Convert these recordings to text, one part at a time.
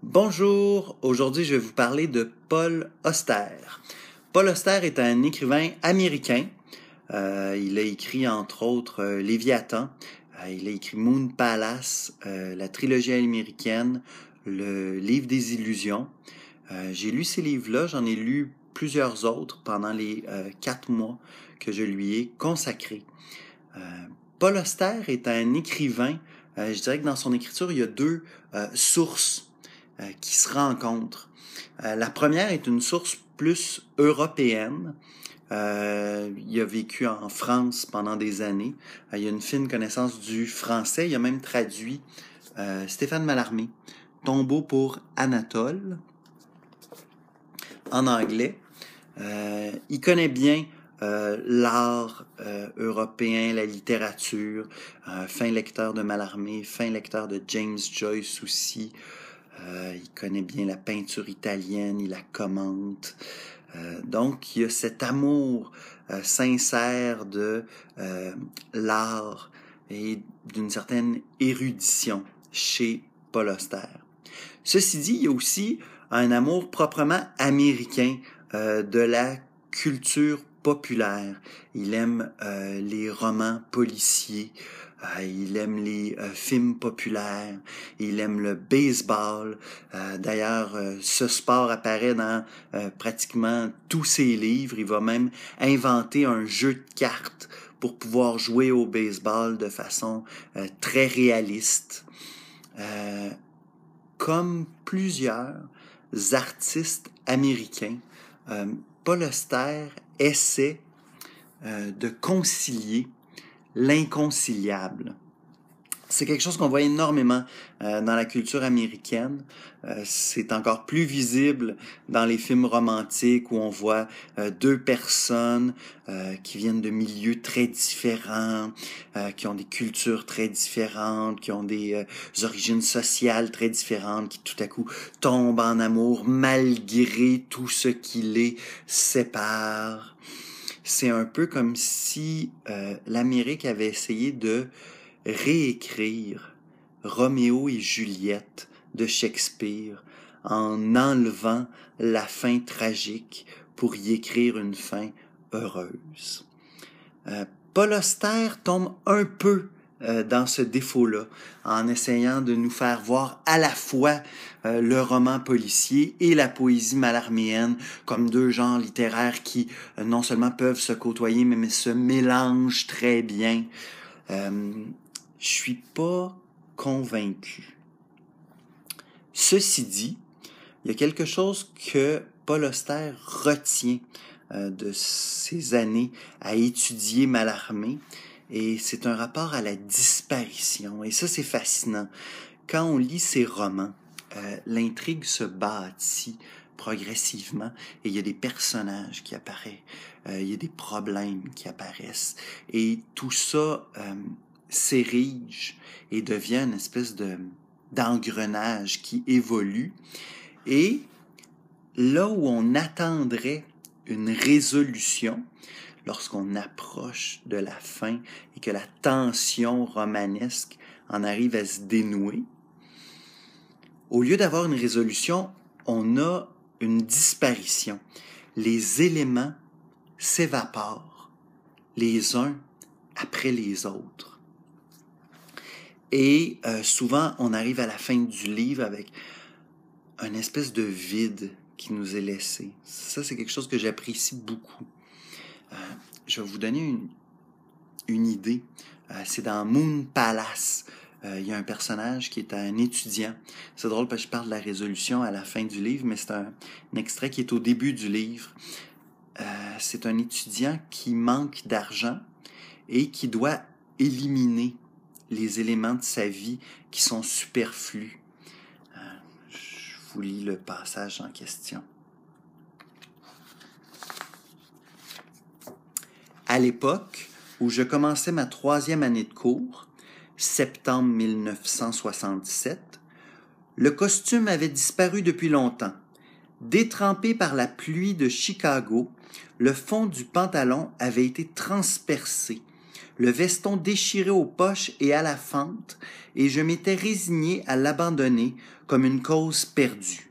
Bonjour, aujourd'hui je vais vous parler de Paul Auster. Paul Auster est un écrivain américain. Il a écrit entre autres Léviathan, il a écrit Moon Palace, la trilogie américaine, le livre des illusions. J'ai lu ces livres-là, j'en ai lu plusieurs autres pendant les 4 mois que je lui ai consacrés. Paul Auster est un écrivain, je dirais que dans son écriture, il y a deux sources qui se rencontrent. La première est une source plus européenne. Il a vécu en France pendant des années. Il a une fine connaissance du français. Il a même traduit Stéphane Mallarmé, Tombeau pour Anatole, en anglais. Il connaît bien l'art européen, la littérature, fin lecteur de Mallarmé, fin lecteur de James Joyce aussi. Il connaît bien la peinture italienne, il la commente. Donc, il y a cet amour sincère de l'art et d'une certaine érudition chez Paul Auster. Ceci dit, il y a aussi un amour proprement américain de la culture populaire. Il aime les romans policiers, il aime les films populaires, il aime le baseball. D'ailleurs, ce sport apparaît dans pratiquement tous ses livres. Il va même inventer un jeu de cartes pour pouvoir jouer au baseball de façon très réaliste. Comme plusieurs artistes américains, Paul Auster essaie de concilier l'inconciliable. C'est quelque chose qu'on voit énormément dans la culture américaine. C'est encore plus visible dans les films romantiques où on voit deux personnes qui viennent de milieux très différents, qui ont des cultures très différentes, qui ont des origines sociales très différentes, qui tout à coup tombent en amour malgré tout ce qui les sépare. C'est un peu comme si l'Amérique avait essayé de réécrire Roméo et Juliette de Shakespeare en enlevant la fin tragique pour y écrire une fin heureuse. Paul Auster tombe un peu dans ce défaut-là, en essayant de nous faire voir à la fois le roman policier et la poésie mallarméenne comme deux genres littéraires qui non seulement peuvent se côtoyer, mais se mélangent très bien. Je suis pas convaincu. Ceci dit, il y a quelque chose que Paul Auster retient de ses années à étudier Mallarmé, et c'est un rapport à la disparition. Et ça, c'est fascinant. Quand on lit ses romans, l'intrigue se bâtit progressivement et il y a des personnages qui apparaissent, il y a des problèmes qui apparaissent. Et tout ça s'érige et devient une espèce d'engrenage qui évolue. Et là où on attendrait une résolution, lorsqu'on approche de la fin et que la tension romanesque en arrive à se dénouer, au lieu d'avoir une résolution, on a une disparition. Les éléments s'évaporent les uns après les autres. Et souvent, on arrive à la fin du livre avec une espèce de vide qui nous est laissé. Ça, c'est quelque chose que j'apprécie beaucoup. Je vais vous donner une idée. C'est dans Moon Palace. Il y a un personnage qui est un étudiant. C'est drôle parce que je parle de la résolution à la fin du livre, mais c'est un extrait qui est au début du livre. C'est un étudiant qui manque d'argent et qui doit éliminer les éléments de sa vie qui sont superflus. Je vous lis le passage en question. À l'époque où je commençais ma 3e année de cours, septembre 1977, le costume avait disparu depuis longtemps. Détrempé par la pluie de Chicago, le fond du pantalon avait été transpercé. le veston déchiré aux poches et à la fente, et je m'étais résigné à l'abandonner comme une cause perdue.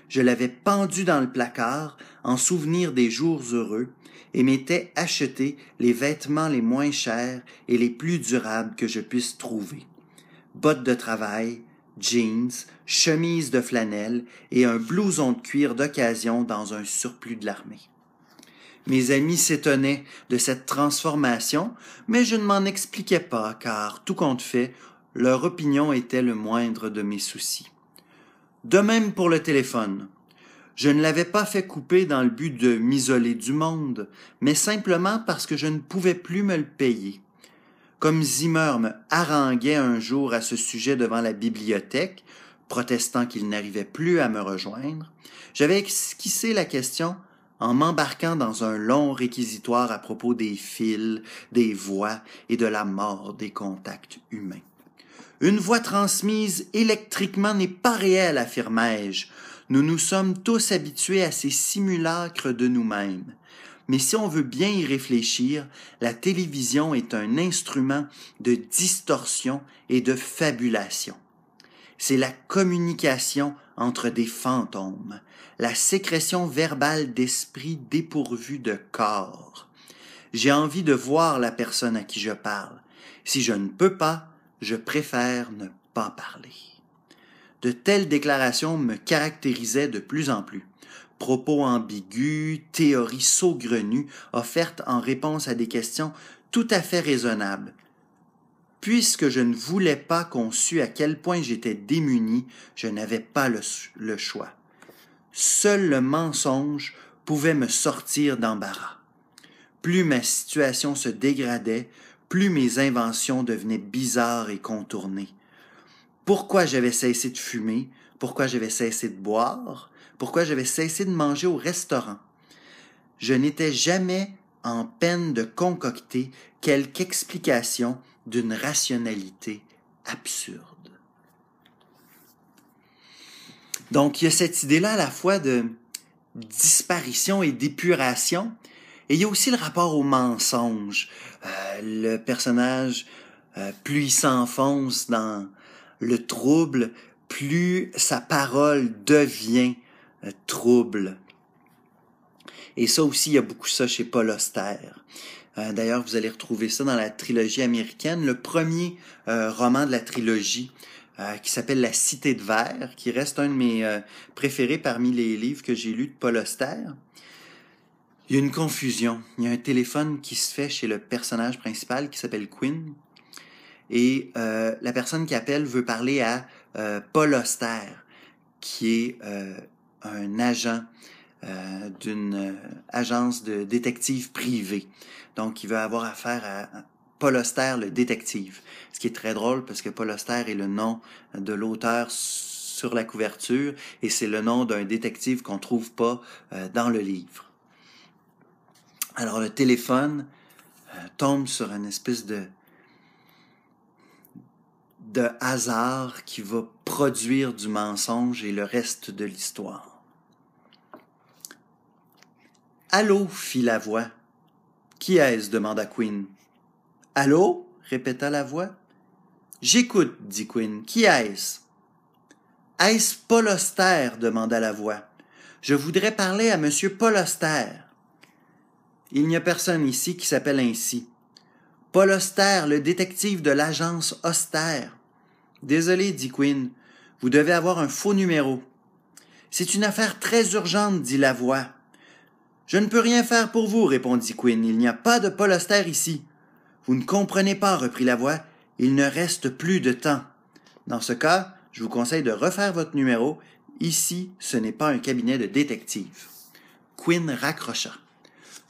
Je l'avais pendu dans le placard en souvenir des jours heureux et m'étais acheté les vêtements les moins chers et les plus durables que je puisse trouver. Bottes de travail, jeans, chemise de flanelle et un blouson de cuir d'occasion dans un surplus de l'armée. Mes amis s'étonnaient de cette transformation, mais je ne m'en expliquais pas, car, tout compte fait, leur opinion était le moindre de mes soucis. De même pour le téléphone. Je ne l'avais pas fait couper dans le but de m'isoler du monde, mais simplement parce que je ne pouvais plus me le payer. Comme Zimmer me haranguait un jour à ce sujet devant la bibliothèque, protestant qu'il n'arrivait plus à me rejoindre, j'avais esquissé la question en m'embarquant dans un long réquisitoire à propos des fils, des voix et de la mort des contacts humains. Une voix transmise électriquement n'est pas réelle, affirmai-je. Nous nous sommes tous habitués à ces simulacres de nous-mêmes. Mais si on veut bien y réfléchir, la télévision est un instrument de distorsion et de fabulation. C'est la communication entre des fantômes, la sécrétion verbale d'esprit dépourvu de corps. J'ai envie de voir la personne à qui je parle. Si je ne peux pas, je préfère ne pas parler. De telles déclarations me caractérisaient de plus en plus. Propos ambigus, théories saugrenues, offertes en réponse à des questions tout à fait raisonnables. Puisque je ne voulais pas qu'on sût à quel point j'étais démuni, je n'avais pas le choix. Seul le mensonge pouvait me sortir d'embarras. Plus ma situation se dégradait, plus mes inventions devenaient bizarres et contournées. Pourquoi j'avais cessé de fumer? Pourquoi j'avais cessé de boire? Pourquoi j'avais cessé de manger au restaurant? Je n'étais jamais en peine de concocter quelque explication d'une rationalité absurde. Donc, il y a cette idée-là à la fois de disparition et d'épuration, et il y a aussi le rapport au mensonge. Le personnage, plus il s'enfonce dans le trouble, plus sa parole devient trouble. Et ça aussi, il y a beaucoup ça chez Paul Auster. D'ailleurs, vous allez retrouver ça dans la trilogie américaine. Le premier roman de la trilogie, qui s'appelle La Cité de Verre, qui reste un de mes préférés parmi les livres que j'ai lus de Paul Auster. Il y a une confusion. Il y a un téléphone qui se fait chez le personnage principal qui s'appelle Quinn. Et la personne qui appelle veut parler à Paul Auster, qui est un agent d'une agence de détective privée. Donc, il veut avoir affaire à Paul Auster, le détective. Ce qui est très drôle parce que Paul Auster est le nom de l'auteur sur la couverture et c'est le nom d'un détective qu'on ne trouve pas dans le livre. Alors, le téléphone tombe sur une espèce de hasard qui va produire du mensonge et le reste de l'histoire. « Allô » fit la voix. « Qui est-ce » demanda Quinn. « Allô » répéta la voix. « J'écoute » dit Quinn. « Qui est-ce » ? « Est-ce Paul Auster » demanda la voix. « Je voudrais parler à monsieur Paul Auster. » « Il n'y a personne ici qui s'appelle ainsi. »« Paul Auster, le détective de l'agence Auster. »« Désolé, dit Quinn, vous devez avoir un faux numéro. »« C'est une affaire très urgente, dit la voix. »« Je ne peux rien faire pour vous, répondit Quinn. Il n'y a pas de Paul Auster ici. »« Vous ne comprenez pas, reprit la voix. Il ne reste plus de temps. Dans ce cas, je vous conseille de refaire votre numéro. Ici, ce n'est pas un cabinet de détective. » Quinn raccrocha.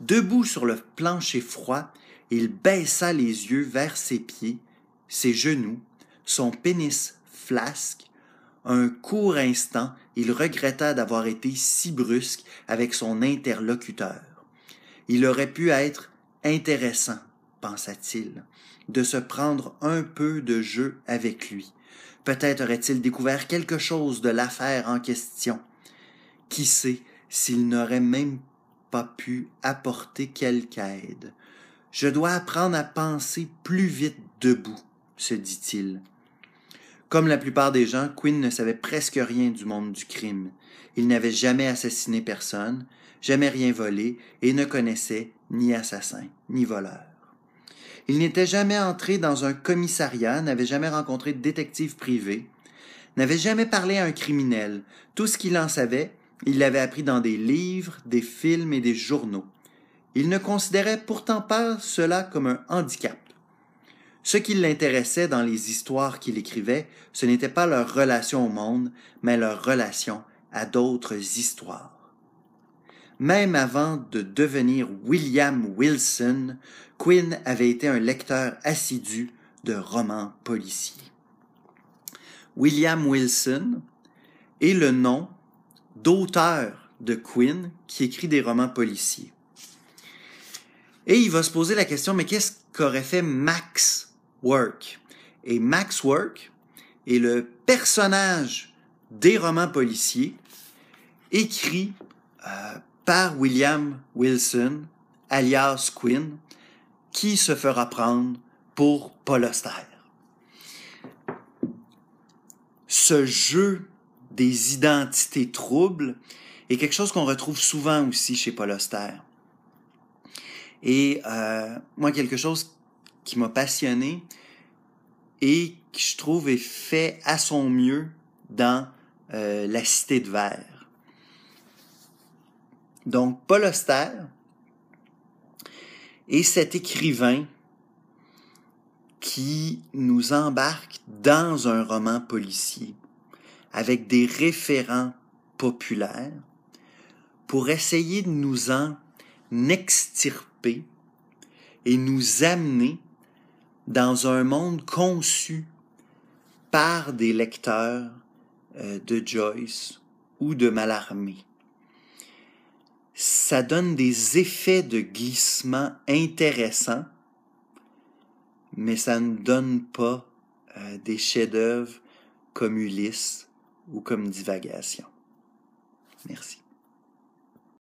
Debout sur le plancher froid, il baissa les yeux vers ses pieds, ses genoux, son pénis flasque. Un court instant, il regretta d'avoir été si brusque avec son interlocuteur. Il aurait pu être intéressant, pensa-t-il, de se prendre un peu de jeu avec lui. Peut-être aurait-il découvert quelque chose de l'affaire en question. Qui sait s'il n'aurait même pas pu apporter quelque aide. Je dois apprendre à penser plus vite debout, se dit-il. Comme la plupart des gens, Quinn ne savait presque rien du monde du crime. Il n'avait jamais assassiné personne, jamais rien volé, et ne connaissait ni assassin, ni voleur. Il n'était jamais entré dans un commissariat, n'avait jamais rencontré de détective privé, n'avait jamais parlé à un criminel. Tout ce qu'il en savait, il l'avait appris dans des livres, des films et des journaux. Il ne considérait pourtant pas cela comme un handicap. Ce qui l'intéressait dans les histoires qu'il écrivait, ce n'était pas leur relation au monde, mais leur relation à d'autres histoires. Même avant de devenir William Wilson, Quinn avait été un lecteur assidu de romans policiers. William Wilson est le nom d'auteur de Quinn qui écrit des romans policiers. Et il va se poser la question, mais qu'est-ce qu'aurait fait Max Work? Et Max Work est le personnage des romans policiers écrit par William Wilson, alias Quinn, qui se fera prendre pour Paul Auster. Ce jeu des identités troubles est quelque chose qu'on retrouve souvent aussi chez Paul Auster. Et moi, quelque chose qui m'a passionné et qui, je trouve, est fait à son mieux dans La Cité de Verre. Donc, Paul Auster est cet écrivain qui nous embarque dans un roman policier avec des référents populaires pour essayer de nous en extirper et nous amener dans un monde conçu par des lecteurs de Joyce ou de Mallarmé. Ça donne des effets de glissement intéressants, mais ça ne donne pas des chefs-d'œuvre comme Ulysse ou comme Divagation. Merci.